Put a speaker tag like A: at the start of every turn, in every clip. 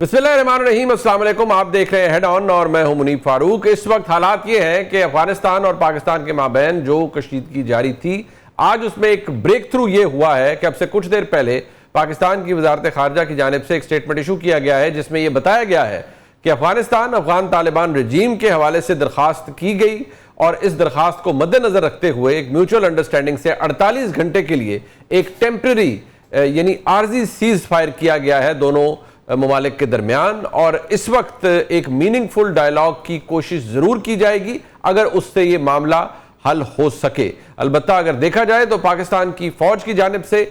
A: بسم اللہ الرحمن الرحیم، السلام علیکم۔ آپ دیکھ رہے ہیں ہیڈ آن اور میں ہوں منیب فاروق۔ اس وقت حالات یہ ہیں کہ افغانستان اور پاکستان کے مابین جو کشیدگی جاری تھی، آج اس میں ایک بریک تھرو یہ ہوا ہے کہ اب سے کچھ دیر پہلے پاکستان کی وزارت خارجہ کی جانب سے ایک سٹیٹمنٹ ایشو کیا گیا ہے، جس میں یہ بتایا گیا ہے کہ افغان طالبان رجیم کے حوالے سے درخواست کی گئی اور اس درخواست کو مد نظر رکھتے ہوئے ایک میوچل انڈرسٹینڈنگ سے 48 گھنٹے کے لیے ایک ٹیمپرری یعنی عارضی سیز فائر کیا گیا ہے دونوں ممالک کے درمیان، اور اس وقت ایک میننگ فل ڈائیلاگ کی کوشش ضرور کی جائے گی اگر اس سے یہ معاملہ حل ہو سکے۔ البتہ اگر دیکھا جائے تو پاکستان کی فوج کی جانب سے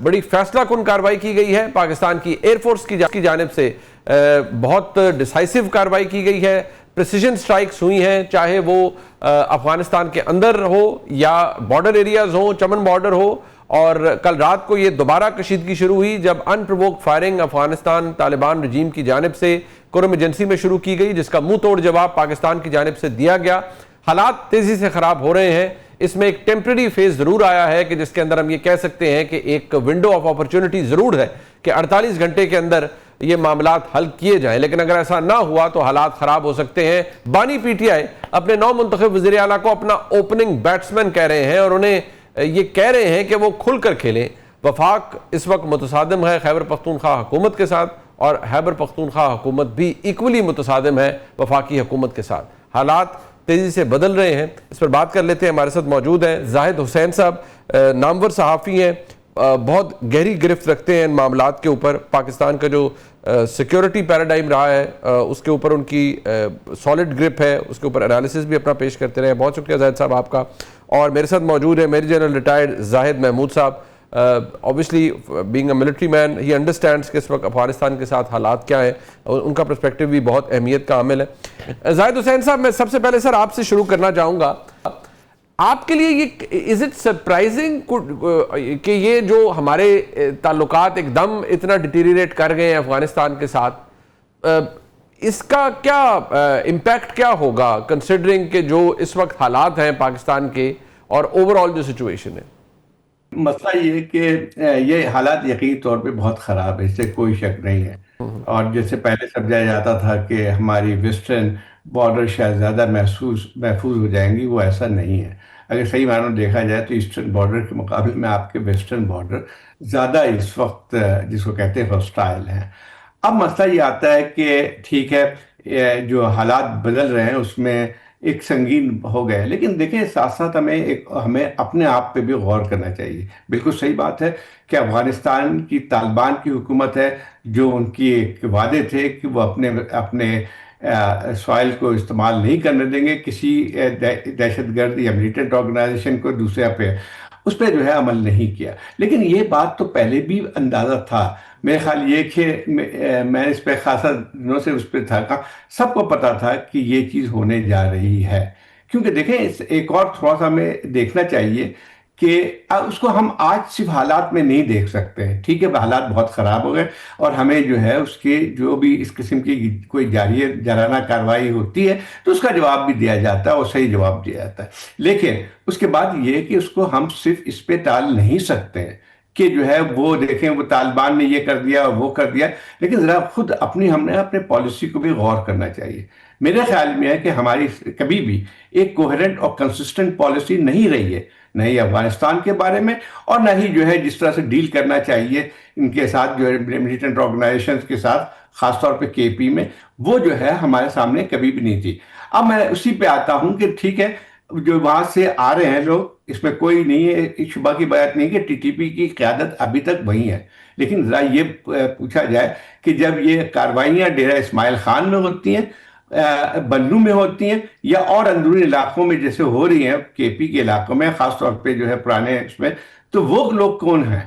A: بڑی فیصلہ کن کارروائی کی گئی ہے، پاکستان کی ایئر فورس کی جانب سے بہت ڈیسائسو کارروائی کی گئی ہے، پریسیجن سٹرائکس ہوئی ہیں، چاہے وہ افغانستان کے اندر ہو یا بارڈر ایریاز ہوں، چمن بارڈر ہو۔ اور کل رات کو یہ دوبارہ کشیدگی شروع ہوئی جب ان پرووکڈ فائرنگ افغانستان طالبان رجیم کی جانب سے قرم ایجنسی میں شروع کی گئی، جس کا منہ توڑ جواب پاکستان کی جانب سے دیا گیا۔ حالات تیزی سے خراب ہو رہے ہیں، اس میں ایک ٹیمپرری فیز ضرور آیا ہے کہ جس کے اندر ہم یہ کہہ سکتے ہیں کہ ایک ونڈو آف اپرچونٹی ضرور ہے کہ 48 گھنٹے کے اندر یہ معاملات حل کیے جائیں، لیکن اگر ایسا نہ ہوا تو حالات خراب ہو سکتے ہیں۔ بانی پی ٹی آئی اپنے نو منتخب وزیر اعلیٰ کو اپنا اوپننگ بیٹسمین کہہ رہے ہیں اور انہیں یہ کہہ رہے ہیں کہ وہ کھل کر کھیلیں۔ وفاق اس وقت متصادم ہے خیبر پختونخوا حکومت کے ساتھ، اور خیبر پختونخوا حکومت بھی ایکولی متصادم ہے وفاقی حکومت کے ساتھ۔ حالات تیزی سے بدل رہے ہیں، اس پر بات کر لیتے ہیں۔ ہمارے ساتھ موجود ہیں زاہد حسین صاحب، نامور صحافی ہیں، بہت گہری گرفت رکھتے ہیں ان معاملات کے اوپر۔ پاکستان کا جو سیکیورٹی پیراڈائم رہا ہے اس کے اوپر ان کی سالڈ گرپ ہے، اس کے اوپر انالیسس بھی اپنا پیش کرتے رہے ہیں۔ بہت شکریہ زاہد صاحب آپ کا۔ اور میرے ساتھ موجود ہے میجر جنرل ریٹائرڈ زاہد محمود صاحب۔ obviously being a military man he understands کہ اس وقت افغانستان کے ساتھ حالات کیا ہیں، اور ان کا پرسپیکٹیو بھی بہت اہمیت کا عامل ہے۔ زاہد حسین صاحب، میں سب سے پہلے سر آپ سے شروع کرنا چاہوں گا، آپ کے لیے یہ از اٹ سرپرائزنگ کہ یہ جو ہمارے تعلقات ایک دم اتنا ڈیٹیریٹ کر گئے ہیں افغانستان کے ساتھ، اس کا کیا امپیکٹ کیا ہوگا کنسیڈرنگ کہ جو اس وقت حالات ہیں پاکستان کے اور اوور آل جو سچویشن ہے؟
B: مسئلہ یہ کہ یہ حالات یقینی طور پہ بہت خراب ہے، اس سے کوئی شک نہیں ہے۔ اور جیسے پہلے سمجھا جاتا تھا کہ ہماری ویسٹرن بارڈر شاید زیادہ محفوظ ہو جائیں گی، وہ ایسا نہیں ہے۔ اگر صحیح معنوں میں دیکھا جائے تو ایسٹرن بارڈر کے مقابلے میں آپ کے ویسٹرن بارڈر زیادہ اس وقت جس کو کہتے ہیں ہاسٹائل ہیں۔ اب مسئلہ یہ آتا ہے کہ ٹھیک ہے جو حالات بدل رہے ہیں اس میں ایک سنگین ہو گئے، لیکن دیکھیں ساتھ ساتھ ہمیں اپنے آپ پہ بھی غور کرنا چاہیے۔ بالکل صحیح بات ہے کہ افغانستان کی طالبان کی حکومت ہے، جو ان کی ایک وعدے تھے کہ وہ اپنے سوائل کو استعمال نہیں کرنے دیں گے کسی دہشت گرد یا ملیٹنٹ آرگنائزیشن کو دوسرے پہ، اس پہ جو ہے عمل نہیں کیا۔ لیکن یہ بات تو پہلے بھی اندازہ تھا، میرے خیال یہ کہ میں اس پہ خاصا دنوں سے اس پہ تھا، سب کو پتا تھا کہ یہ چیز ہونے جا رہی ہے۔ کیونکہ دیکھیں ایک اور تھوڑا سا ہمیں دیکھنا چاہیے کہ اس کو ہم آج صرف حالات میں نہیں دیکھ سکتے۔ ٹھیک ہے حالات بہت خراب ہو گئے اور ہمیں جو ہے اس کے جو بھی اس قسم کی کوئی جارحانہ کارروائی ہوتی ہے تو اس کا جواب بھی دیا جاتا ہے اور صحیح جواب دیا جاتا ہے، لیکن اس کے بعد یہ کہ اس کو ہم صرف اس پہ ٹال نہیں سکتے کہ جو ہے وہ دیکھیں وہ طالبان نے یہ کر دیا اور وہ کر دیا، لیکن ذرا خود ہم نے اپنے پالیسی کو بھی غور کرنا چاہیے۔ میرے خیال میں ہے کہ ہماری کبھی بھی ایک کوہرنٹ اور کنسسٹنٹ پالیسی نہیں رہی ہے، نہ ہی افغانستان کے بارے میں اور نہ ہی جو ہے جس طرح سے ڈیل کرنا چاہیے ان کے ساتھ جو ہے ملیٹنٹ آرگنائزیشنز کے ساتھ، خاص طور پہ کے پی میں، وہ جو ہے ہمارے سامنے کبھی بھی نہیں تھی۔ اب میں اسی پہ آتا ہوں کہ ٹھیک ہے جو وہاں سے آ رہے ہیں لوگ، اس میں کوئی نہیں ہے، شبہ کی بات نہیں کہ ٹی ٹی پی کی قیادت ابھی تک وہی ہے، لیکن ذرا یہ پوچھا جائے کہ جب یہ کارروائیاں ڈیرہ اسماعیل خان میں ہوتی ہیں، بنو میں ہوتی ہیں یا اور اندرونی علاقوں میں جیسے ہو رہی ہیں کے پی کے علاقوں میں، خاص طور پہ جو ہے پرانے اس میں، تو وہ لوگ کون ہیں؟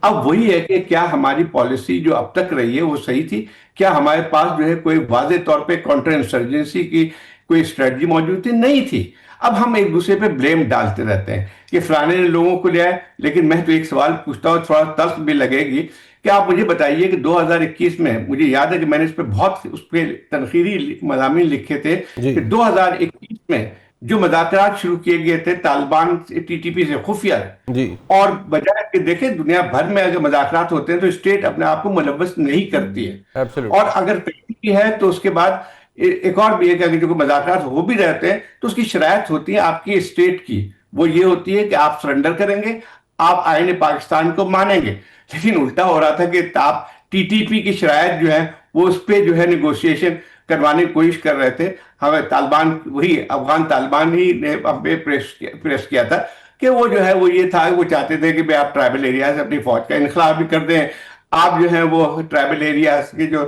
B: اب وہی ہے کہ کیا ہماری پالیسی جو اب تک رہی ہے وہ صحیح تھی؟ کیا ہمارے پاس جو ہے کوئی واضح طور پہ کانٹر انسرجنسی کی کوئی اسٹریٹجی موجود تھی؟ نہیں تھی۔ اب ہم ایک دوسرے پہ بلیم ڈالتے رہتے ہیں کہ فلانے نے لوگوں کو لیا ہے، لیکن میں تو ایک سوال پوچھتا ہوں، تھوڑا تلخ بھی لگے گی، کہ آپ مجھے بتائیے کہ 2021 میں مجھے یاد ہے کہ میں نے اس پہ بہت اس پہ تنقیدی مضامین لکھے تھے کہ 2021 میں جو مذاکرات شروع کیے گئے تھے طالبان ٹی ٹی پی سے خفیہ ہے،
A: جی
B: اور بجائے کہ دیکھیں دنیا بھر میں اگر مذاکرات ہوتے ہیں تو اسٹیٹ اپنے آپ کو ملوث نہیں کرتی ہے، اور
A: ایبسولوٹلی
B: اگر کرتی بھی ہے تو اس کے بعد ایک اور بھی ہے کہ اگر جو مذاکرات ہو بھی رہتے ہیں تو اس کی شرائط ہوتی ہے آپ کی اسٹیٹ کی، وہ یہ ہوتی ہے کہ آپ سرنڈر کریں گے، آپ آئین پاکستان کو مانیں گے۔ لیکن الٹا ہو رہا تھا کہ آپ ٹی ٹی پی کی شرائط جو ہے وہ اس پہ جو ہے نیگوشیشن کروانے کی کوشش کر رہے تھے۔ ہمیں طالبان، وہی افغان طالبان ہی نے ہم پہ پریس کیا تھا کہ وہ جو ہے وہ یہ تھا، وہ چاہتے تھے کہ آپ ٹرائبل ایریاز سے اپنی فوج کا انخلا بھی کر دیں، آپ جو ہے وہ ٹرائبل ایریاز کے جو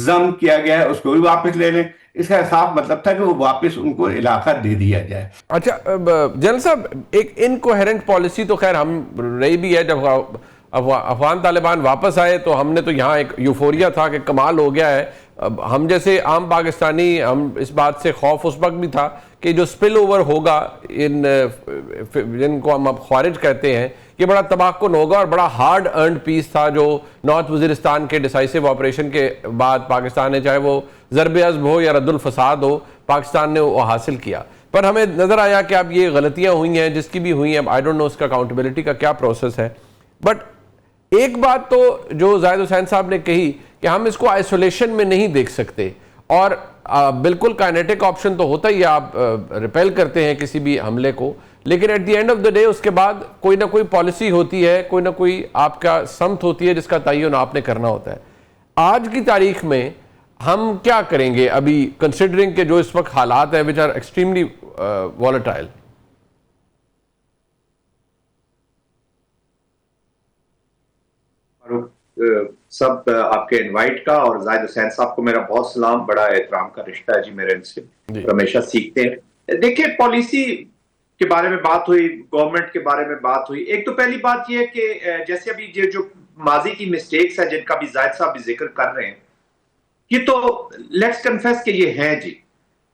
B: ضم کیا گیا ہے اس کو بھی واپس لے لیں۔ اس کا صاف مطلب تھا کہ وہ واپس ان کو علاقہ دے دیا جائے۔
A: اچھا جنرل صاحب، ایک انکوہرنٹ پالیسی تو خیر ہم رہی بھی ہے، جب افغان طالبان واپس آئے تو ہم نے تو یہاں ایک یوفوریا تھا کہ کمال ہو گیا ہے، ہم جیسے عام پاکستانی ہم اس بات سے خوف اس وقت بھی تھا کہ جو سپل اوور ہوگا جن کو ہم اب خوارج کہتے ہیں، یہ بڑا تباہ کن ہوگا، اور بڑا ہارڈ ارنڈ پیس تھا جو نارتھ وزیرستان کے ڈیسائسو آپریشن کے بعد پاکستان نے، چاہے وہ ضرب عضب ہو یا رد الفساد ہو، پاکستان نے وہ حاصل کیا۔ پر ہمیں نظر آیا کہ اب یہ غلطیاں ہوئی ہیں، جس کی بھی ہوئی ہیں، اب آئی ڈونٹ نو اس کا اکاؤنٹیبلٹی کا کیا پروسیس ہے۔ بٹ ایک بات تو جو زاہد حسین صاحب نے کہی کہ ہم اس کو آئسولیشن میں نہیں دیکھ سکتے، اور بالکل کائنیٹک آپشن تو ہوتا ہی ہے، آپ ریپیل کرتے ہیں کسی بھی حملے کو، لیکن at the end of the day اس کے بعد کوئی نہ کوئی پالیسی ہوتی ہے، کوئی نہ کوئی آپ کا سمت ہوتی ہے جس کا تعین آپ نے کرنا ہوتا ہے۔ آج کی تاریخ میں ہم کیا کریں گے ابھی، کنسیڈرنگ کہ جو اس وقت حالات ہیں which are extremely volatile؟
C: سب آپ کے انوائٹ کا، اور زاہد حسین صاحب کو میرا بہت سلام، بڑا احترام کا رشتہ ہے جی میرے ان سے، اور ہمیشہ سیکھتے ہیں۔ دیکھیں پالیسی کے بارے میں بات ہوئی، گورنمنٹ کے بارے میں بات ہوئی، ایک تو پہلی بات یہ ہے کہ جیسے ابھی جو ماضی کی مسٹیکس ہیں جن کا بھی زاہد صاحب بھی ذکر کر رہے ہیں، یہ تو لیٹس کنفیس کہ یہ ہیں جی،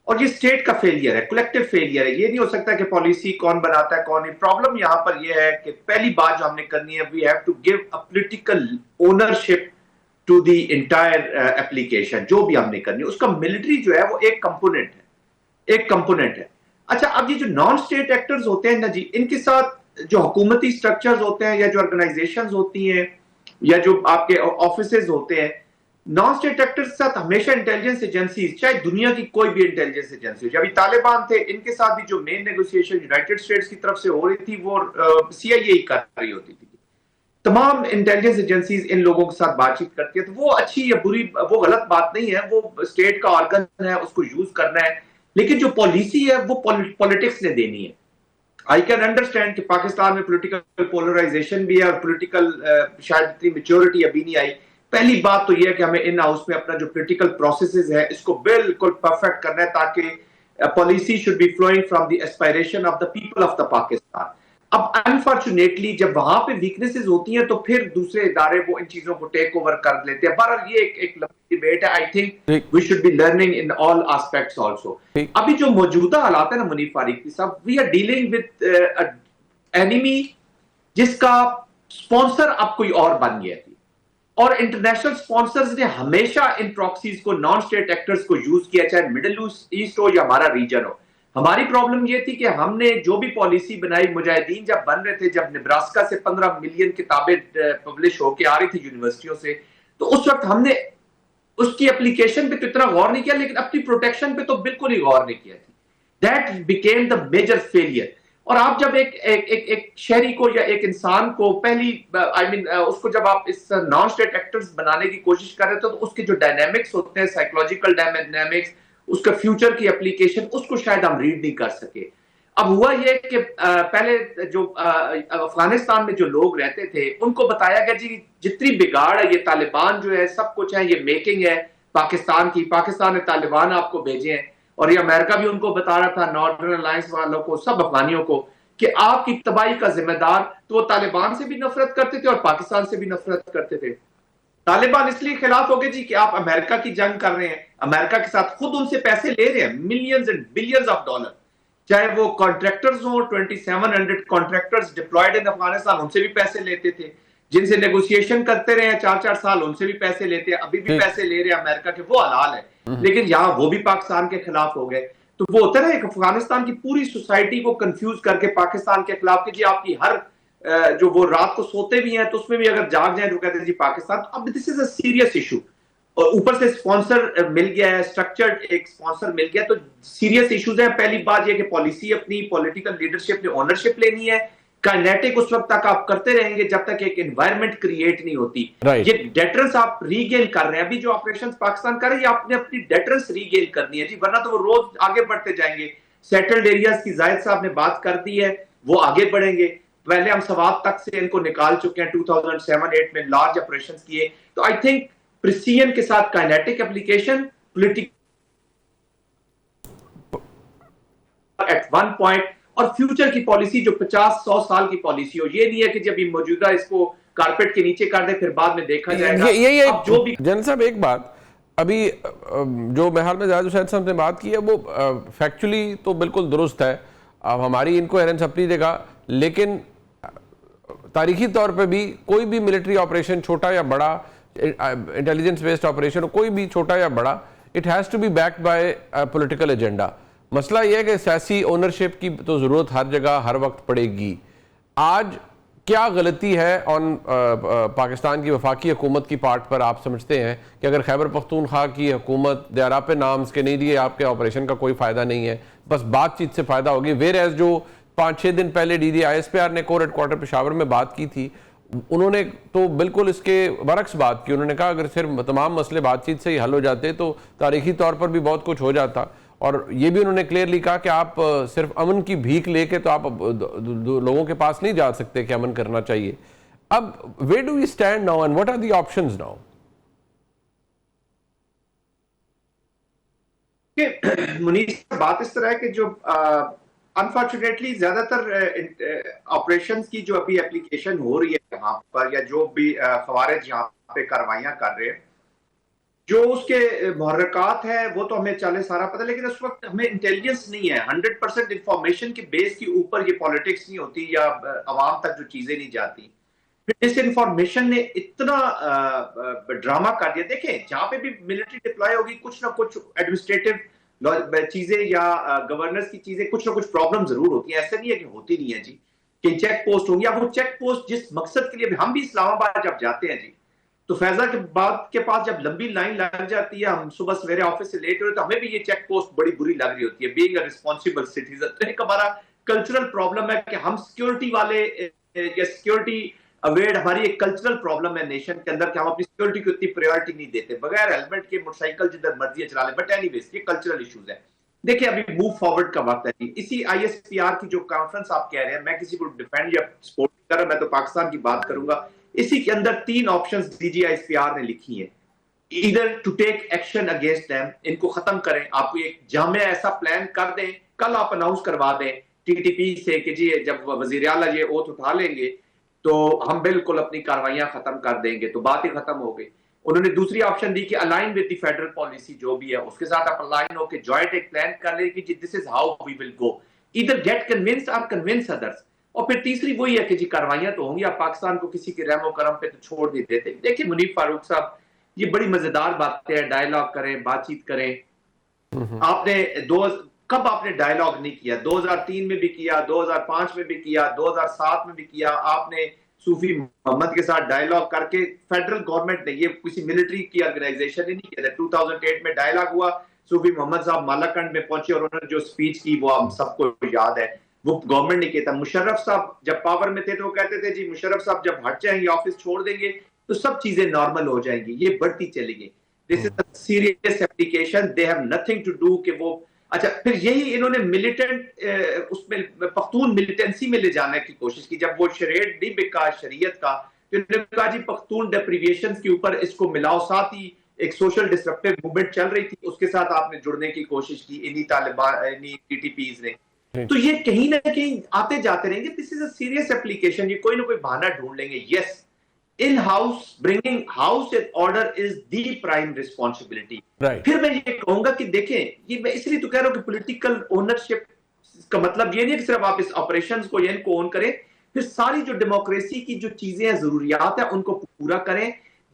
C: اور یہ اسٹیٹ کا فیلئر ہے، کلیکٹیو فیلئر ہے۔ یہ نہیں ہو سکتا کہ پالیسی کون بناتا ہے کون نہیں۔ پرابلم یہاں پر یہ ہے کہ پہلی بات جو ہم نے کرنی ہے، we have to give a political ownership to the entire application, جو بھی ہم نے کرنی ہے اس کا ملٹری جو ہے وہ ایک کمپوننٹ ہے، ایک کمپوننٹ ہے۔ اچھا اب یہ جو نان اسٹیٹ ایکٹرز ہوتے ہیں نا جی، ان کے ساتھ جو حکومتی سٹرکچرز ہوتے ہیں یا جو آرگنائزیشنز ہوتی ہیں یا جو آپ کے آفیسز ہوتے ہیں، نان اسٹیٹ ایکٹرز کے ساتھ ہمیشہ انٹیلیجنس ایجنسیز، چاہے دنیا کی کوئی بھی انٹیلیجنس ایجنسی، جب طالبان تھے ان کے ساتھ بھی جو مین نیگوسیشن یونائٹڈ اسٹیٹس کی طرف سے ہو رہی تھی وہ سی آئی اے کر رہی ہوتی تھی۔ تمام انٹیلیجنس ایجنسیز ان لوگوں کے ساتھ بات چیت کرتی ہے، تو وہ اچھی یا بری، وہ غلط بات نہیں ہے، وہ اسٹیٹ کا آرگن ہے، اس کو یوز کرنا ہے، لیکن جو پالیسی ہے وہ پولیٹکس نے دینی ہے۔ آئی کین انڈرسٹینڈ کہ پاکستان میں پولیٹیکل پولرائزیشن بھی ہے اور پولیٹیکل شاید اتنی میچورٹی ابھی نہیں آئی۔ پہلی بات تو یہ ہے کہ ہمیں ان ہاؤس میں اپنا جو پولیٹیکل پروسیسز ہے اس کو بالکل پرفیکٹ کرنا ہے، تاکہ policy should be flowing from the aspiration of the people of the Pakistan. اب انفارچونیٹلی جب وہاں پہ ویکنیسز ہوتی ہیں تو پھر دوسرے ادارے وہ ان چیزوں کو ٹیک اوور کر لیتے ہیں۔ بہرحال یہ ایک لمبی ڈیبیٹ ہے، I think we should be learning in all aspects also. ابھی جو موجودہ حالات ہیں نا منیف فاروقی صاحب، we are dealing with enemy جس کا سپانسر اب کوئی اور بن گیا تھی، اور انٹرنیشنل سپانسرز نے ہمیشہ ان پراکسیز کو، نان اسٹیٹ ایکٹرز کو یوز کیا، چاہے مڈل ایسٹ ہو یا ہمارا ریجن ہو۔ ہماری پرابلم یہ تھی کہ ہم نے جو بھی پالیسی بنائی، مجاہدین جب بن رہے تھے، جب نبراسکا سے 15 ملین کتابیں پبلش ہو کے آ رہی تھی یونیورسٹیوں سے، تو اس وقت ہم نے اس کی اپلیکیشن پہ تو اتنا غور نہیں کیا، لیکن اپنی پروٹیکشن پہ تو بالکل ہی غور نہیں کیا تھی۔ That became the major failure. اور آپ جب ایک شہری کو یا ایک انسان کو پہلی اس کو جب آپ اس نان اسٹیٹ ایکٹرز بنانے کی کوشش کر رہے تھے تو اس کے جو ڈائنامکس ہوتے ہیں، سائیکولوجیکل ڈائنامکس، اس کا فیوچر کی اپلیکیشن، اس کو شاید ہم ریڈ نہیں کر سکے۔ اب ہوا یہ کہ پہلے جو افغانستان میں جو لوگ رہتے تھے ان کو بتایا گیا جی جتنی بگاڑ ہے، یہ طالبان جو ہے سب کچھ ہے، یہ میکنگ ہے پاکستان کی، پاکستان نے طالبان آپ کو بھیجے ہیں، اور یہ امریکہ بھی ان کو بتا رہا تھا، نارڈرن الائنس والوں کو، سب افغانیوں کو، کہ آپ کی تباہی کا ذمہ دار، تو وہ طالبان سے بھی نفرت کرتے تھے اور پاکستان سے بھی نفرت کرتے تھے۔ طالبان اس لیے خلاف ہو گئے جی کہ آپ امریکہ کی جنگ کر رہے ہیں، امریکہ کے ساتھ خود ان سے پیسے لے رہے ہیں، millions and billions of dollar, چاہے وہ کانٹریکٹرز ہوں، 2700 کانٹریکٹرز ڈپلائیڈ ان افغانستان، ان سے بھی پیسے لیتے تھے، جن سے نیگوسیشن کرتے رہے ہیں 4 سال، ان سے بھی پیسے لیتے ہیں، ابھی بھی پیسے لے رہے ہیں امریکہ کے، وہ حلال ہے۔ لیکن یہاں وہ بھی پاکستان کے خلاف ہو گئے۔ تو وہ ہوتا ہے نا ایک افغانستان کی پوری سوسائٹی کو کنفیوز کر کے پاکستان کے خلاف کہ جی آپ کی ہر جو وہ رات کو سوتے بھی ہیں تو اس میں بھی اگر جاگ جائیں تو کہتے ہیں جی پاکستان. اب دس از اے سیریس ایشو, اور اوپر سے اسپانسر مل گیا ہے, اسٹرکچرڈ ایک اسپانسر مل گیا, تو سیریس ایشوز ہیں. پہلی بات یہ کہ پالیسی اپنی پولیٹیکل لیڈرشپ نے اونرشپ لینی ہے. کائنیٹک اس وقت تک آپ کرتے رہیں گے جب تک ایک انوائرمنٹ کریٹ نہیں ہوتی. یہ ڈیٹرنس آپ ری گین کر رہے ہیں. ابھی جو آپریشن پاکستان کر رہے ہیں یہ آپ نے اپنی ڈیٹرنس ری گین کرنی ہے جی, ورنہ تو وہ روز آگے بڑھتے جائیں گے. سیٹلڈ ایریاز کی زاہد صاحب نے بات کر دی ہے, وہ آگے بڑھیں گے. پہلے ہم سوات تک سے ان کو نکال چکے ہیں, 2007-8 میں لارج آپریشنز کیے. تو آئی تھنک پریسیجن کے ساتھ kinetic application political at one point, اور فیوچر کی پالیسی جو 50-100 سال کی پالیسی ہو. یہ نہیں ہے کہ جب یہ موجودہ اس کو کارپیٹ کے نیچے کر دے پھر بعد میں دیکھا جائے گا.
A: اب جو بھی جن صاحب ایک بات ابھی جو محال میں زاہد حسین صاحب نے بات کی ہے وہ فیکچولی تو بالکل درست ہے. اب ہماری انکوہرنس اپنی جگہ, لیکن تاریخی طور پہ بھی کوئی بھی ملٹری آپریشن چھوٹا یا بڑا, انٹیلیجنس بیسڈ آپریشن کوئی بھی چھوٹا یا بڑا, it has to be backed by political agenda. مسئلہ یہ ہے کہ سیاسی اونرشپ کی تو ضرورت ہر جگہ ہر وقت پڑے گی. آج کیا غلطی ہے آن پاکستان کی وفاقی حکومت کی پارٹ پر آپ سمجھتے ہیں کہ اگر خیبر پختونخوا کی حکومت دے آر اپ نامز کے نہیں دیے آپ کے آپریشن کا کوئی فائدہ نہیں ہے, بس بات چیت سے فائدہ ہوگی, ویر ایز جو 5-6 دن پہلے D G I S P R نے کور ہیڈ کوارٹر پشاور میں بات کی تھی, انہوں نے تو بالکل اس کے برعکس بات کی. انہوں نے کہا اگر صرف تمام مسئلے بات چیت سے ہی حل ہو جاتے تو تاریخی طور پر بھی بہت کچھ ہو جاتا, اور یہ بھی انہوں نے کلیئرلی کہا کہ آپ صرف امن کی بھیک لے کے تو آپ لوگوں کے پاس نہیں جا سکتے کہ امن کرنا چاہیے. اب where do we stand now and what are the options now?
C: Munir بات اس طرح ہے کہ جو انفارچونیٹلی زیادہ تر آپریشنز کی جو ابھی اپلیکیشن ہو رہی ہے یہاں پر, یا جو بھی خوارج یہاں پہ کاروائیاں کر رہے ہیں, جو اس کے محرکات ہیں وہ تو ہمیں چلے سارا پتہ, لیکن اس وقت ہمیں انٹیلیجنس نہیں ہے. 100% انفارمیشن کے بیس کے اوپر یہ پالیٹکس نہیں ہوتی یا عوام تک جو چیزیں نہیں جاتی. اس انفارمیشن نے اتنا ڈرامہ کر دیا. دیکھیں جہاں پہ بھی ملٹری ڈپلائی ہوگی کچھ نہ کچھ ایڈمنسٹریٹو چیزیں یا گورننس کی چیزیں کچھ نہ کچھ پرابلم ضرور ہوتی ہیں. ایسا نہیں ہے کہ ہوتی نہیں ہے جی, کہ چیک پوسٹ ہوں گی. اب وہ چیک پوسٹ جس مقصد کے لیے ہم بھی اسلام آباد جب جاتے ہیں جی, تو فیضہ کے بعد کے پاس جب لمبی لائن لگ جاتی ہے, ہم صبح سویرے آفس سے لیٹ ہوئے تو ہمیں بھی یہ چیک پوسٹ بڑی بری لگ رہی ہوتی ہے. بینگ اے رسپانسیبل سٹیزن, تو ایک ہمارا کلچرل پرابلم ہے کہ ہم سیکیورٹی والے یا سیکیورٹی اویئر, ہماری ایک کلچرل پرابلم ہے نیشن کے اندر کہ ہم اپنی سیکیورٹی کو اتنی پریورٹی نہیں دیتے. بغیر ہیلمٹ کے موٹر سائیکل جدھر مرضی چلا لیں. بٹ اینی ویز یہ کلچرل ایشوز ہیں. دیکھیں ابھی موو فارورڈ کا وقت ہے. اسی آئی ایس پی آر کی جو کانفرنس آپ کہہ رہے ہیں, میں کسی کو ڈیفینڈ یا سپورٹ کر رہا, میں تو پاکستان کی بات کروں گا. اسی کے اندر 3 options D G I S P R نے لکھی ہیں. Either to take action against them, ان کو ختم کریں. آپ کو ایک جامع ایسا پلان کر دیں, کل آپ اناؤنس کروا دیں ٹی ٹی پی سے کہ جی جب وزیر اعلیٰ یہ اوتھ اٹھا لیں گے تو ہم بالکل اپنی کاروائیاں ختم کر دیں گے, تو بات ہی ختم ہو گئی. انہوں نے دوسری آپشن دی کہ align with the federal policy جو بھی ہے اس کے ساتھ آپ الائن ہو کے جوائنٹ ایک پلان کر لیں کہ this is how we will go, either get convinced اور کنونس ادرس. اور پھر تیسری وہی ہے کہ جی کاروائیاں تو ہوں گی, آپ پاکستان کو کسی کے رحم و کرم پہ تو چھوڑ نہیں دیتے. دیکھیں منیب فاروق صاحب, یہ بڑی مزیدار باتیں ہیں, ڈائیلاگ کریں, بات چیت کریں. آپ نے کب آپ نے ڈائیلاگ نہیں کیا؟ 2003 میں بھی کیا, 2005 میں بھی کیا, 2007 میں بھی کیا. آپ نے صوفی محمد کے ساتھ ڈائیلاگ کر کے, فیڈرل گورنمنٹ نے, یہ کسی ملٹری کی آرگنائزیشن نے نہیں کیا. 2008 میں ڈائیلاگ ہوا, صوفی محمد صاحب مالاکنڈ میں پہنچے اور انہوں نے جو سپیچ کی وہ ہم سب کو یاد ہے, وہ گورنمنٹ نے کیا تھا. مشرف صاحب جب پاور میں تھے تو وہ کہتے تھے جی مشرف صاحب جب ہٹ جائیں گے, آفس چھوڑ دیں گے تو سب چیزیں نارمل ہو جائیں گی. یہ بڑھتی چلی گئی. This is a serious application, they have nothing to do کہ وہ اچھا. پھر یہی انہوں نے ملیٹنٹ اس میں پختون ملیٹنسی میں لے جانے کی کوشش کی. جب وہ شریعت نہیں بکا شریعت کا, تو انہوں نے کہا جی پختون ڈیپریویشنز کے اوپر اس کو ملاؤ. ساتھ ہی ایک سوشل ڈسرپٹیو موومنٹ چل رہی تھی, اس کے ساتھ آپ نے جڑنے کی کوشش کی انہی طالبان, انہی ٹی ٹی پیز نے. تو یہ کہیں نہ کہیں آتے جاتے رہیں گے. دس از اے سیریس ایپلیکیشن. یہ کوئی نہ کوئی بہانہ ڈھونڈ لیں گے. یس, in house bringing house in order is the prime responsibility. پھر میں یہ کہوں گا کہ دیکھیں, یہ میں اس لیے تو کہہ رہا ہوں کہ پولیٹیکل اونرشپ کا مطلب یہ نہیں ہے کہ صرف آپ اس آپریشنز کو یا ان کو اون کریں, پھر ساری جو ڈیموکریسی کی جو چیزیں ہیں, ضروریات ہیں, ان کو پورا کریں.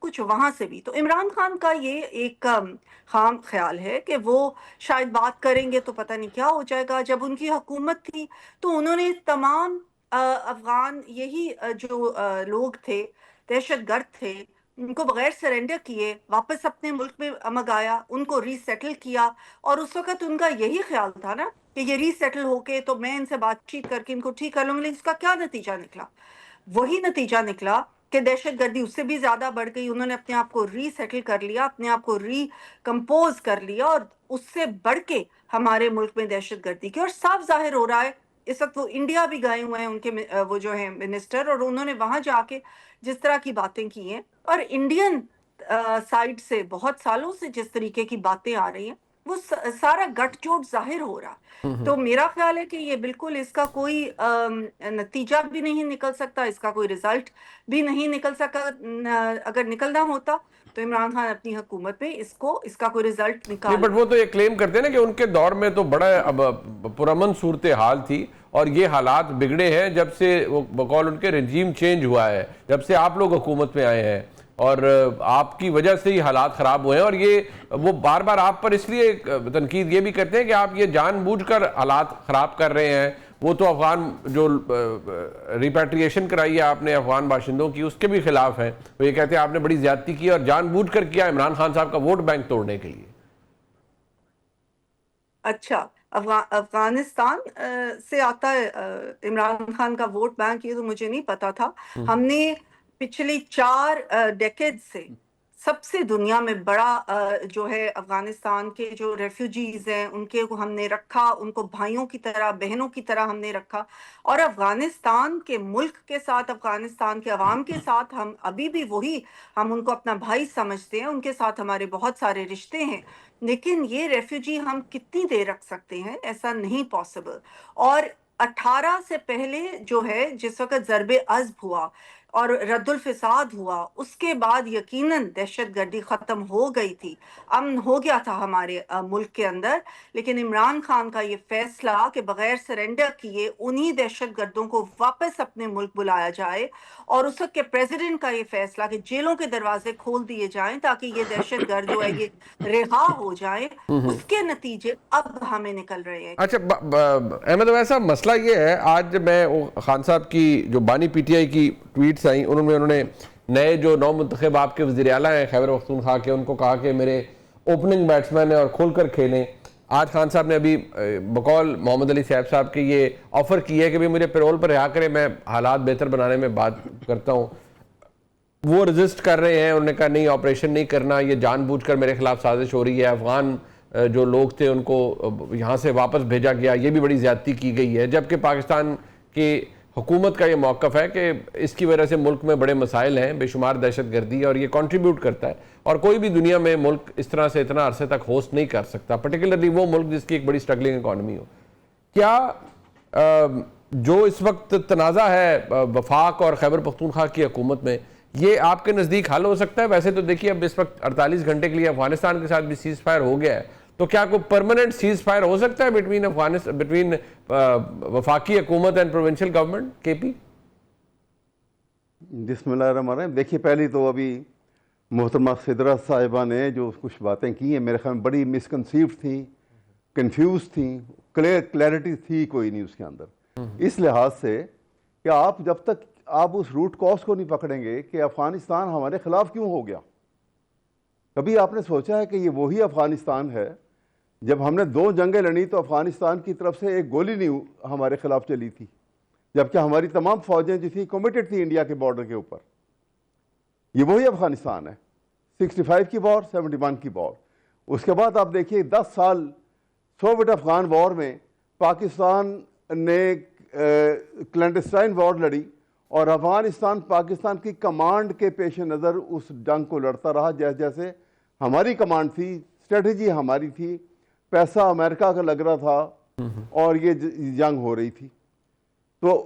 D: کچھ وہاں سے بھی. تو عمران خان کا یہ ایک خام خیال ہے کہ وہ شاید بات کریں گے تو پتہ نہیں کیا ہو جائے گا. جب ان کی حکومت تھی تو انہوں نے تمام افغان یہی جو لوگ تھے دہشت گرد تھے ان کو بغیر سرنڈر کیے واپس اپنے ملک میں منگایا, ان کو ری سیٹل کیا. اور اس وقت ان کا یہی خیال تھا نا کہ یہ ری سیٹل ہو کے تو میں ان سے بات چیت کر کے ان کو ٹھیک کر لوں گی. لیکن اس کا کیا نتیجہ نکلا؟ وہی نتیجہ نکلا کہ دہشت گردی اس سے بھی زیادہ بڑھ گئی. انہوں نے اپنے آپ کو ری سیٹل کر لیا, اپنے آپ کو ری کمپوز کر لیا, اور اس سے بڑھ کے ہمارے ملک میں دہشت گردی کی. اور صاف ظاہر ہو رہا ہے اس وقت وہ انڈیا بھی گئے ہوئے ہیں ان کے وہ جو ہیں منسٹر, اور انہوں نے وہاں جا کے جس طرح کی باتیں کی ہیں اور انڈین سائڈ سے بہت سالوں سے جس طریقے کی باتیں آ رہی ہیں وہ سارا گٹھ جوڑ ظاہر ہو رہا. تو میرا خیال ہے کہ یہ بالکل اس کا کوئی نتیجہ بھی نہیں نکل سکتا, اس کا کوئی رزلٹ بھی نہیں نکل سکا. اگر نکلنا ہوتا تو عمران خان اپنی حکومت میں اس کا کوئی رزلٹ نکال.
A: بٹ وہ تو یہ کلیم کرتے ہیں نا کہ ان کے دور میں تو بڑا پرامن صورتحال تھی اور یہ حالات بگڑے ہیں جب سے بقول ان کے رجیم چینج ہوا ہے, جب سے آپ لوگ حکومت میں آئے ہیں, اور آپ کی وجہ سے ہی حالات خراب ہوئے ہیں. اور یہ وہ بار بار آپ پر اس لیے تنقید یہ بھی کرتے ہیں کہ آپ یہ جان بوجھ کر حالات خراب کر رہے ہیں. وہ تو افغان جو ریپیٹریشن کرائی ہے آپ نے افغان باشندوں کی اس کے بھی خلاف ہیں. وہ یہ کہتے ہیں آپ نے بڑی زیادتی کی اور جان بوجھ کر کیا عمران خان صاحب کا ووٹ بینک توڑنے کے لیے.
D: اچھا, افغانستان سے آتا ہے عمران خان کا ووٹ بینک, یہ تو مجھے نہیں پتا تھا. ہم نے پچھلی 4 ڈیکیڈ سے سب سے دنیا میں بڑا جو ہے افغانستان کے جو ریفیوجیز ہیں ان کے کو ہم نے رکھا, ان کو بھائیوں کی طرح بہنوں کی طرح ہم نے رکھا. اور افغانستان کے ملک کے ساتھ, افغانستان کے عوام کے ساتھ ہم ابھی بھی ہم ان کو اپنا بھائی سمجھتے ہیں, ان کے ساتھ ہمارے بہت سارے رشتے ہیں. لیکن یہ ریفیوجی ہم کتنی دیر رکھ سکتے ہیں؟ ایسا نہیں پاسبل. اور 18 سے پہلے جو ہے جس وقت ضرب عضب ہوا اور رد الفساد ہوا, اس کے بعد یقیناً دہشت گردی ختم ہو گئی تھی, امن ہو گیا تھا ہمارے ملک کے اندر. لیکن عمران خان کا یہ فیصلہ کہ بغیر سرنڈر کیے انہی دہشت گردوں کو واپس اپنے ملک بلایا جائے, اور اس وقت کے پریزیڈنٹ کا یہ فیصلہ کہ جیلوں کے دروازے کھول دیے جائیں تاکہ یہ دہشت گرد جو ہے یہ رہا ہو جائیں, اس کے نتیجے اب ہمیں نکل رہے ہیں.
A: اچھا احمد ویسا مسئلہ یہ ہے, آج میں خان صاحب کی جو بانی پی ٹی آئی کی ٹویٹس آئیں انہوں نے نئے جو نو منتخب آپ کے وزیر اعلیٰ ہیں خیبر پختونخوا کے, ان کو کہا کہ میرے اوپننگ بیٹسمین ہیں اور کھول کر کھیلیں. آج خان صاحب نے ابھی بقول محمد علی صاحب صاحب کی یہ آفر کی ہے کہ میرے پیرول پر رہا کریں, میں حالات بہتر بنانے میں بات کرتا ہوں. وہ رزسٹ کر رہے ہیں, انہوں نے کہا نہیں آپریشن نہیں کرنا, یہ جان بوجھ کر میرے خلاف سازش ہو رہی ہے. افغان جو لوگ تھے ان کو یہاں سے واپس بھیجا گیا, یہ بھی بڑی زیادتی کی گئی ہے. جبکہ پاکستان کی حکومت کا یہ موقف ہے کہ اس کی وجہ سے ملک میں بڑے مسائل ہیں, بے شمار دہشت گردی, اور یہ کنٹریبیوٹ کرتا ہے. اور کوئی بھی دنیا میں ملک اس طرح سے اتنا عرصے تک ہوسٹ نہیں کر سکتا, پرٹیکولرلی وہ ملک جس کی ایک بڑی سٹرگلنگ اکانومی ہو. کیا جو اس وقت تنازع ہے وفاق اور خیبر پختونخوا کی حکومت میں, یہ آپ کے نزدیک حل ہو سکتا ہے؟ ویسے تو دیکھیے اب اس وقت 48 گھنٹے کے لیے افغانستان کے ساتھ بھی سیز فائر ہو گیا ہے, تو کیا کوئی پرماننٹ سیز فائر ہو سکتا ہے بٹوین وفاقی حکومت اینڈ پروونشل گورنمنٹ کے پی؟
E: بسم اللہ الرحمن الرحیم. دیکھیے پہلی تو ابھی محترمہ خضرہ صاحبہ نے جو کچھ باتیں کی ہیں میرے خیال میں بڑی مسکنسیوڈ تھیں, کنفیوز تھیں, کلیئرٹی تھی کوئی نہیں اس کے اندر. اس لحاظ سے کہ آپ جب تک آپ اس روٹ کاز کو نہیں پکڑیں گے کہ افغانستان ہمارے خلاف کیوں ہو گیا. کبھی آپ نے سوچا ہے کہ یہ وہی افغانستان ہے جب ہم نے 2 جنگیں لڑی تو افغانستان کی طرف سے ایک گولی نہیں ہمارے خلاف چلی تھی, جبکہ ہماری تمام فوجیں جو تھیں کمیٹڈ تھی انڈیا کے بارڈر کے اوپر. یہ وہی افغانستان ہے, 65 کی وار, 71 کی وار. اس کے بعد آپ دیکھیے 10 سال سوویت افغان وار میں پاکستان نے کلینڈسٹائن وار لڑی, اور افغانستان پاکستان کی کمانڈ کے پیش نظر اس جنگ کو لڑتا رہا. جیسے جیسے ہماری کمانڈ تھی, اسٹریٹجی ہماری تھی, پیسہ امریکہ کا لگ رہا تھا, اور یہ جنگ ہو رہی تھی. تو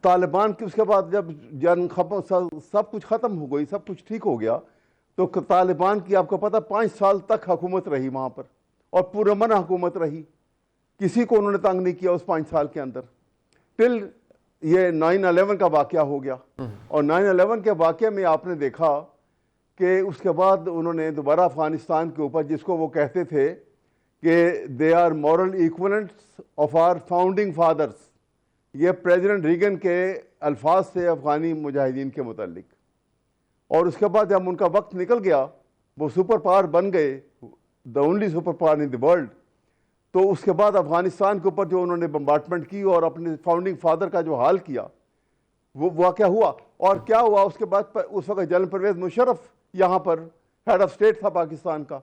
E: طالبان کی اس کے بعد جب جنگ سب کچھ ختم ہو گئی, سب کچھ ٹھیک ہو گیا, تو طالبان کی آپ کو پتہ 5 سال تک حکومت رہی وہاں پر, اور پرامن حکومت رہی. کسی کو انہوں نے تنگ نہیں کیا اس 5 سال کے اندر, ٹل یہ 9/11 کا واقعہ ہو گیا. اور 9/11 کے واقعے میں آپ نے دیکھا کہ اس کے بعد انہوں نے دوبارہ افغانستان کے اوپر، جس کو وہ کہتے تھے کہ they are moral equivalents of our founding fathers, یہ پریزیڈنٹ ریگن کے الفاظ تھے افغانی مجاہدین کے متعلق. اور اس کے بعد جب ان کا وقت نکل گیا، وہ سپر پاور بن گئے، the only super power in the world, تو اس کے بعد افغانستان کے اوپر جو انہوں نے بمبارٹمنٹ کی اور اپنے فاؤنڈنگ فادر کا جو حال کیا، وہ واقعہ ہوا. اور کیا ہوا اس کے بعد؟ اس وقت جنرل پرویز مشرف یہاں پر ہیڈ آف اسٹیٹ تھا پاکستان کا،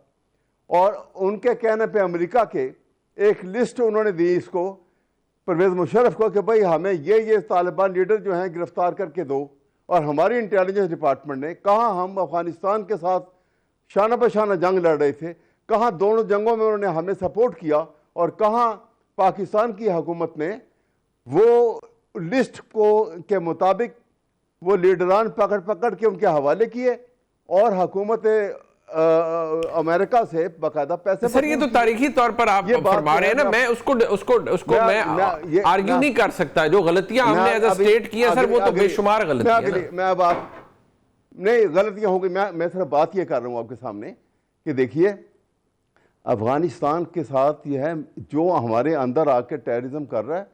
E: اور ان کے کہنے پہ امریکہ کے ایک لسٹ انہوں نے دی اس کو، پرویز مشرف کو، کہ بھائی ہمیں یہ طالبان لیڈر جو ہیں گرفتار کر کے دو. اور ہماری انٹیلیجنس ڈپارٹمنٹ نے کہاں ہم افغانستان کے ساتھ شانہ بہ شانہ جنگ لڑ رہے تھے، کہاں دونوں جنگوں میں انہوں نے ہمیں سپورٹ کیا، اور کہاں پاکستان کی حکومت نے وہ لسٹ کے مطابق وہ لیڈران پکڑ کے ان کے حوالے کیے، اور حکومت امریکہ سے باقاعدہ پیسے.
A: سر یہ تو تاریخی طور پر آپ فرما رہے ہیں نا، میں اس کو میں آرگیو نہیں کر سکتا. جو غلطیاں ہم نے ایز اے اسٹیٹ کی ہیں سر، وہ تو بے شمار غلطیاں ہیں.
E: میں اب نہیں غلطیاں ہوں گی، میں صرف بات یہ کر رہا ہوں آپ کے سامنے کہ دیکھیے افغانستان کے ساتھ یہ ہے، جو ہمارے اندر آ کے ٹیررزم کر رہا ہے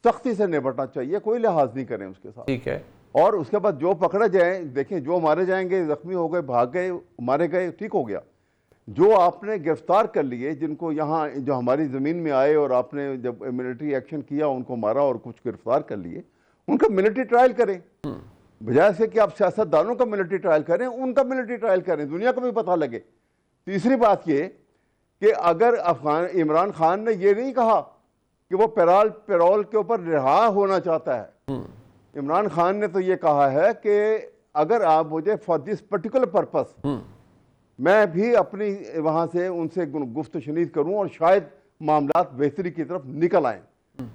E: سختی سے نپٹنا چاہیے، کوئی لحاظ نہیں کریں اس کے ساتھ.
A: ٹھیک ہے.
E: اور اس کے بعد جو پکڑے جائیں، دیکھیں جو مارے جائیں گے، زخمی ہو گئے، بھاگ گئے، مارے گئے، ٹھیک ہو گیا. جو آپ نے گرفتار کر لیے، جن کو یہاں جو ہماری زمین میں آئے اور آپ نے جب ملٹری ایکشن کیا ان کو مارا اور کچھ گرفتار کر لیے، ان کا ملٹری ٹرائل کریں، بجائے سے کہ آپ سیاستدانوں کا ملٹری ٹرائل کریں، ان کا ملٹری ٹرائل کریں، دنیا کو بھی پتہ لگے. تیسری بات یہ کہ اگر عمران خان نے یہ نہیں کہا کہ وہ پیرول کے اوپر رہا ہونا چاہتا ہے، عمران خان نے تو یہ کہا ہے کہ اگر آپ مجھے فار دس پرٹیکولر پرپس میں بھی اپنی وہاں سے ان سے گفت و شنید کروں اور شاید معاملات بہتری کی طرف نکل آئیں.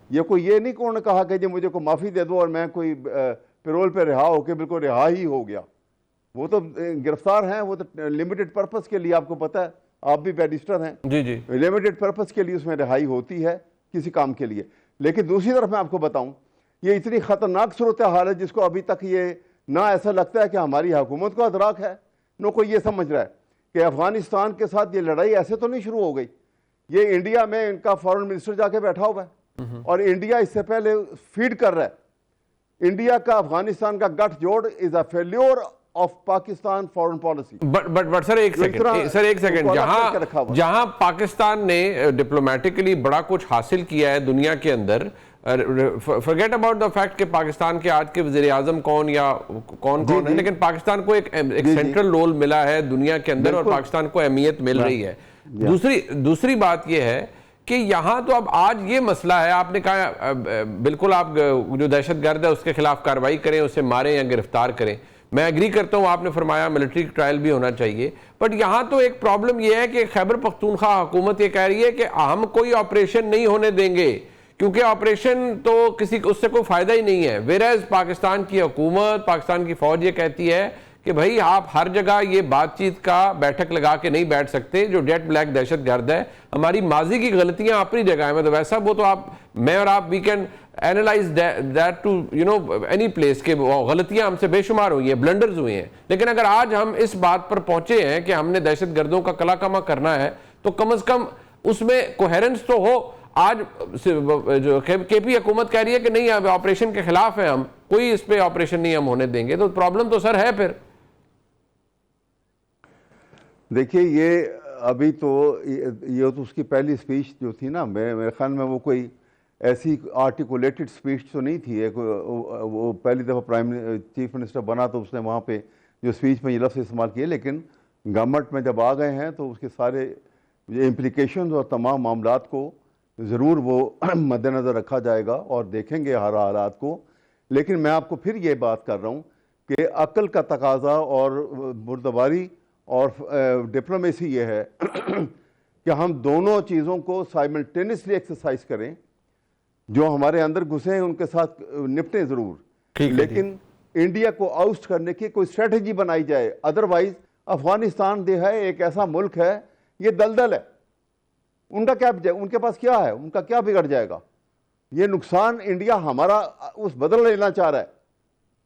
E: یہ نہیں انہوں نے کہا کہ جی مجھے کوئی معافی دے دو اور میں کوئی پیرول پہ رہا ہو کے بالکل رہا ہی ہو گیا. وہ تو گرفتار ہیں، وہ تو لمیٹڈ پرپس کے لیے، آپ کو پتہ ہے، آپ بھی بیرسٹر ہیں،
A: جی
E: لمیٹڈ پرپس کے لیے اس میں رہائی ہوتی ہے کسی کام کے لیے. لیکن دوسری طرف میں آپ کو بتاؤں، یہ اتنی خطرناک صورتحال ہے جس کو ابھی تک یہ نہ ایسا لگتا ہے کہ ہماری حکومت کو ادراک ہے، نہ کوئی یہ سمجھ رہا ہے کہ افغانستان کے ساتھ یہ لڑائی ایسے تو نہیں شروع ہو گئی. یہ انڈیا میں ان کا فارن منسٹر جا کے بیٹھا ہوا ہے، اور انڈیا اس سے پہلے فیڈ کر رہا ہے. انڈیا کا افغانستان کا گٹھ جوڑ is a failure of Pakistan foreign policy.
A: But sir ایک سیکنڈ جہاں پاکستان نے ڈپلومیٹکلی بڑا کچھ حاصل کیا ہے دنیا کے اندر، forget about the fact کہ پاکستان کے آج کے وزیر اعظم کون ہے، لیکن پاکستان کو ایک سینٹرل رول ملا ہے دنیا کے اندر، اور پاکستان کو اہمیت مل رہی ہے. دوسری بات یہ ہے کہ یہاں تو اب آج یہ مسئلہ ہے، آپ نے کہا بالکل آپ جو دہشت گرد ہے اس کے خلاف کارروائی کریں، اسے ماریں یا گرفتار کریں. میں ایگری کرتا ہوں، آپ نے فرمایا ملٹری ٹرائل بھی ہونا چاہیے. بٹ یہاں تو ایک پرابلم یہ ہے کہ خیبر پختونخوا حکومت یہ کہہ رہی ہے کہ ہم کوئی آپریشن نہیں ہونے دیں گے، کیونکہ آپریشن تو اس سے کوئی فائدہ ہی نہیں ہے. ویرز پاکستان کی حکومت، پاکستان کی فوج یہ کہتی ہے کہ بھائی آپ ہر جگہ یہ بات چیت کا بیٹھک لگا کے نہیں بیٹھ سکتے. جو جیٹ بلیک دہشت گرد ہے، ہماری ماضی کی غلطیاں اپنی جگہ ہیں، مطلب ایسا وہ تو میں اور آپ we can analyse that to any place کہ غلطیاں ہم سے بے شمار ہوئی ہیں، بلنڈرز ہوئے ہیں. لیکن اگر آج ہم اس بات پر پہنچے ہیں کہ ہم نے دہشت گردوں کا کلا کما کرنا ہے، تو کم از کم اس میں کوہیرنس تو ہو. آج جو کے پی حکومت کہہ رہی ہے کہ نہیں اب آپریشن کے خلاف ہیں، ہم کوئی اس پہ آپریشن نہیں ہم ہونے دیں گے، تو پرابلم تو سر ہے. پھر
E: دیکھیے یہ ابھی تو اس کی پہلی سپیچ جو تھی نا، میرے خیال میں وہ کوئی ایسی آرٹیکولیٹڈ سپیچ تو نہیں تھی. وہ پہلی دفعہ چیف منسٹر بنا تو اس نے وہاں پہ جو سپیچ میں یہ لفظ استعمال کیے، لیکن گورنمنٹ میں جب آ گئے ہیں تو اس کے سارے امپلیکیشنز اور تمام معاملات کو ضرور وہ مد نظر رکھا جائے گا اور دیکھیں گے ہر حالات کو. لیکن میں آپ کو پھر یہ بات کر رہا ہوں کہ عقل کا تقاضا اور مردباری اور ڈپلومیسی یہ ہے کہ ہم دونوں چیزوں کو سائملٹینیسلی ایکسرسائز کریں. جو ہمارے اندر گھسے ہیں ان کے ساتھ نپٹیں ضرور، لیکن انڈیا کو آؤسٹ کرنے کی کوئی اسٹریٹجی بنائی جائے. ادروائز افغانستان ایک ایسا ملک ہے، یہ دلدل ہے. ان کے پاس کیا ہے، ان کا کیا بگڑ جائے گا؟ یہ نقصان انڈیا ہمارا اس بدل لینا چاہ رہا ہے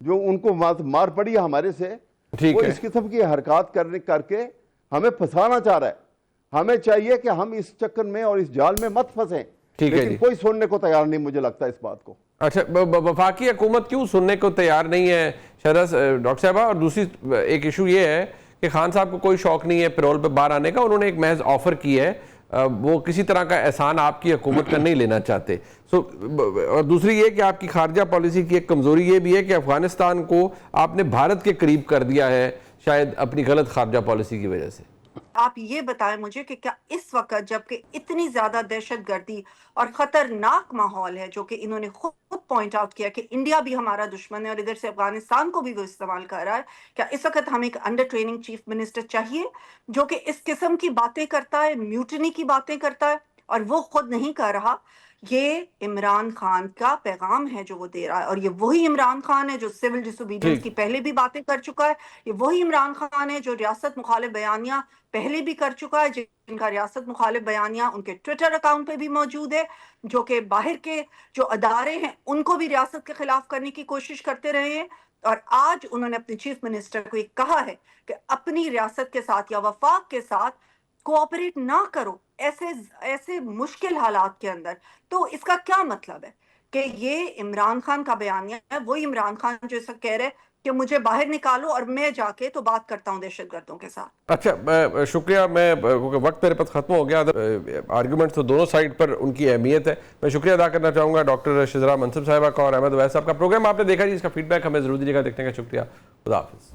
E: جو ان کو مار پڑی ہے ہمارے سے.
A: ٹھیک
E: وہ
A: ہے۔
E: اس قسم کی حرکات کر کے ہمیں پھنسانا چاہ رہا ہے. ہمیں چاہیے کہ ہم اس چکر میں اور اس جال میں مت پھنسیں.
A: ٹھیک ہے
E: لیکن
A: جی.
E: کوئی سننے کو تیار نہیں مجھے لگتا اس بات کو.
A: اچھا وفاقی حکومت کیوں سننے کو تیار نہیں ہے شہرز ڈاکٹر صاحبہ؟ اور دوسری ایک ایشو یہ ہے کہ خان صاحب کو کوئی شوق نہیں ہے پیرول پہ باہر آنے کا، انہوں نے ایک محض آفر کی ہے، وہ کسی طرح کا احسان آپ کی حکومت کا نہیں لینا چاہتے. اور دوسری یہ کہ آپ کی خارجہ پالیسی کی ایک کمزوری یہ بھی ہے کہ افغانستان کو آپ نے بھارت کے قریب کر دیا ہے، شاید اپنی غلط خارجہ پالیسی کی وجہ سے.
D: آپ یہ بتائیں مجھے کہ کیا اس وقت جبکہ اتنی زیادہ دہشت گردی اور خطرناک ماحول ہے، جو کہ انہوں نے خود پوائنٹ آؤٹ کیا کہ انڈیا بھی ہمارا دشمن ہے اور ادھر سے افغانستان کو بھی وہ استعمال کر رہا ہے، کیا اس وقت ہمیں ایک انڈر ٹریننگ چیف منسٹر چاہیے جو کہ اس قسم کی باتیں کرتا ہے، میوٹنی کی باتیں کرتا ہے اور وہ خود نہیں کر رہا؟ یہ عمران خان کا پیغام ہے جو وہ دے رہا ہے، اور یہ وہی عمران خان ہے جو سول ڈس اوبیڈینس کی پہلے بھی باتیں کر چکا ہے. یہ وہی عمران خان ہے جو ریاست مخالف بیانیہ پہلے بھی کر چکا ہے، جن کا ریاست مخالف بیانیہ ان کے ٹویٹر اکاؤنٹ پہ بھی موجود ہے، جو کہ باہر کے جو ادارے ہیں ان کو بھی ریاست کے خلاف کرنے کی کوشش کرتے رہے ہیں. اور آج انہوں نے اپنے چیف منسٹر کو یہ کہا ہے کہ اپنی ریاست کے ساتھ یا وفاق کے ساتھ کوآپریٹ نہ کرو ایسے مشکل حالات کے اندر. تو اس کا کیا مطلب ہے کہ یہ عمران خان کا بیانیہ ہے، وہی عمران خان جو اس وقت کہہ رہے کہ مجھے باہر نکالو اور میں جا کے تو بات کرتا ہوں دہشت گردوں کے ساتھ.
A: اچھا شکریہ. میں کیونکہ وقت میرے پاس ختم ہو گیا، آرگیومنٹس تو دونوں سائڈ پر ان کی اہمیت ہے. میں شکریہ ادا کرنا چاہوں گا ڈاکٹر شزرا منصب صاحبہ کا اور احمد اویس صاحب کا. پروگرام آپ نے دیکھا جی، اس کا فیڈ بیک ہمیں ضرور دیجیے گا. دیکھنے کا شکریہ. خدا حافظ.